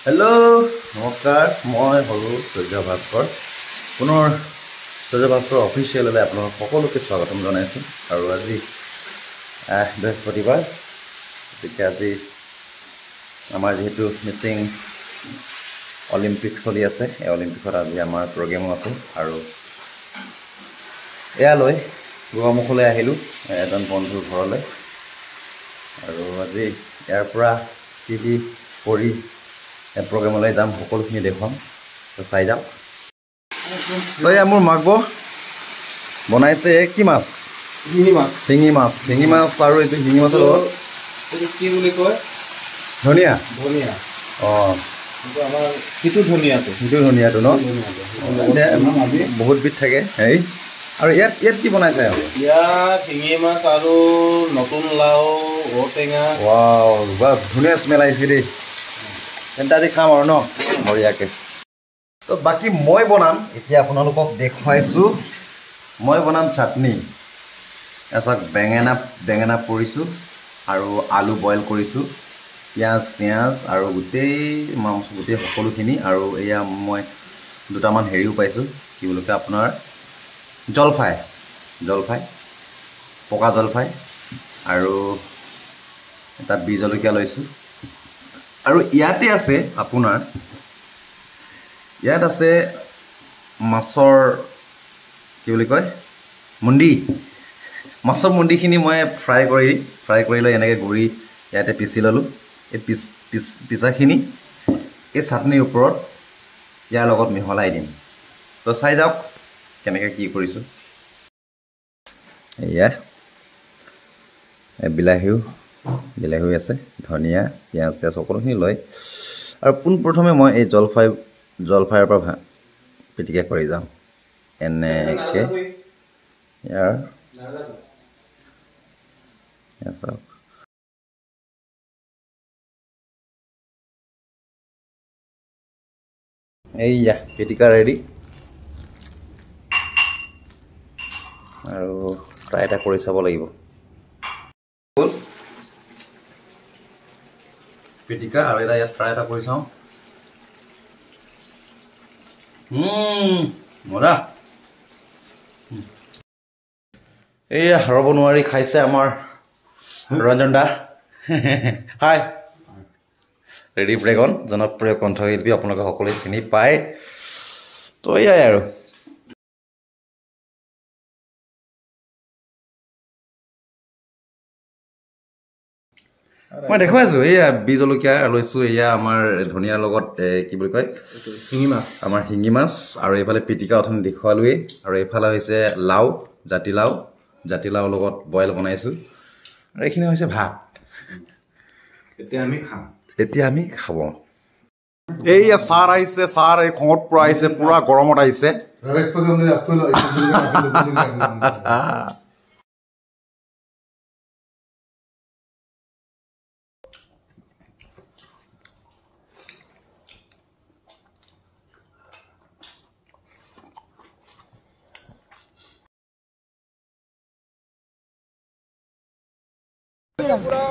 hello नमस्कार मैं हरु सूर्य भास्कर पुनः सूर्य भास्कर अफिशियल अपना सकलोके स्वागतम जानाइछुं और आज बृहस्पतिवार गति आज आमार जेहेतु मिसिंग अलिम्पिक चलि आछे ए अलिम्पिकत आज आमार प्रोग्रामो आछे और एयालै गोवामुखলৈ आहिलु एजन बন্ধুৰ घरলৈ और आज यार পৰা টিভি কৰি प्रोग्राम जाम सकलोखिनि देखुवाम तो चाइ जाओ तो मोर मागब बनाइছে কি মাছ শিঙি মাছ और এই শিঙি মাছৰ লগত কি বুলি কয় ধনিয়া অ কিন্তু আমাৰ সিটো ধনিয়াটো ন বহুত বিধ থাকে এই আৰু ইয়াত কি বনাইছে ইয়াত শিঙি মাছ আৰু নতুন লাও ঔটেঙা ওয়াও বা ধুনীয়া স্মেল আহিছে দেই তেন্তে খাম আৰু ন বঢ়িয়াকৈ তো বাকি মই বনাম এতিয়া আপোনালোকক দেখুৱাইছোঁ মই বনাম চাটনি এসাক বেঙেনা পৰিছোঁ আৰু আলু বইল কৰিছোঁ পিঁয়াজ আৰু গোটেই সকলোখিনি আৰু এয়া মই দুটামান হেৰিও পাইছোঁ কি বুলি কয় আপোনাৰ জলফাই পকা জলফাই আৰু এটা বি জলকীয়া লৈছোঁ और इयाते आछे आपुनार इयात आछे माछर कि बुली कय मुंडी माछर मुंडीखिनि मैं फ्राई करि लै एनेके गुड़ी इयाते पिसि ललु ए पिसाखिनि ए चाटनिर ऊपर यार लगत मिहलाई दिम तो चाइ जाওক केनेके कि करिछु एया বিলাহী আছে ধনিয়া পিঁয়াজ সকলোখিনি লয় আৰু পোনপ্ৰথমে মই এই জলফাইৰ পৰা পিটিকা কৰি যাওঁ এনেকে ইয়াৰ এইয়া পিটিকা ৰেডি আৰু ট্ৰাই এটা কৰি চাব লাগিব पिटिका और इतना फ्राई এটা কৰি চাওঁ মজা এয়া ৰব নোৱাৰি খাইছে আমাৰ ৰঞ্জন দা হাই ৰেডি ব্ৰেগন জনপ্ৰিয় কণ্ঠশিল্পী আপোনালোকে সকলোৱে চিনি পায় তো এয়াই আৰু मैं देखो एया बी जलकिया लैसु एया आमार धनियार लगत कि बुली कय शिङि माछ आमार शिङि माछ और एफाले पिटिका अथन देखुवालुए और एफाले होइसे लाउ जातिलाउ लगत बयल बनाइसु और एखिनि होइसे भात এতিয়া আমি খাব एया सार आइसे सार ए खंगत पुरा आइसे पुरा गरमत आइसे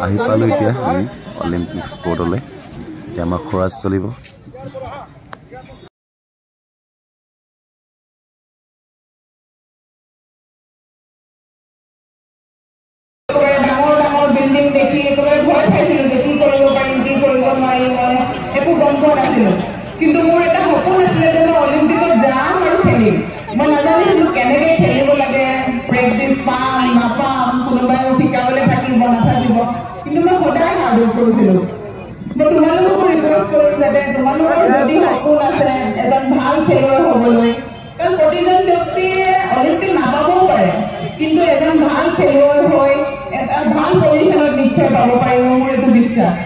আহি পালো এতিয়া আমি অলিম্পিক স্পৰ্টলৈ এতিয়া আমাৰ খৰচ চলিব ডাঙৰ বিল্ডিং দেখি একেবাৰে ভয় খাইছিলোঁ যে কি কৰিব পাৰিম কি কৰিব নোৱাৰিম মই একো গম পোৱা নাছিলোঁ কিন্তু মোৰ এটা সপোন আছিলে যে মই অলিম্পিকত যাম আৰু খেলিম মই নাজানিছিলোঁ কেনেকৈ খেলিব লাগে প্ৰেক্টিছ পাম নাপাম কোনোবাই শিকাবলৈ থাকিব নাথাকিব কিন্তু মই সদায় হাৰ্ড ৱৰ্ক কৰিছিলোঁ মই তোমালোককো ৰিকুৱেষ্ট কৰিম যাতে তোমালোকৰ যদি সপোন আছে এজন ভাল খেলুৱৈ হ'বলৈ কাৰণ প্ৰতিজন ব্যক্তিয়ে অলিম্পিক নাপাবও পাৰে কিন্তু এজন ভাল খেলুৱৈ হৈ এটা ভাল পজিশ্যনত নিশ্চয় পাব পাৰিব মোৰ এইটো বিশ্বাস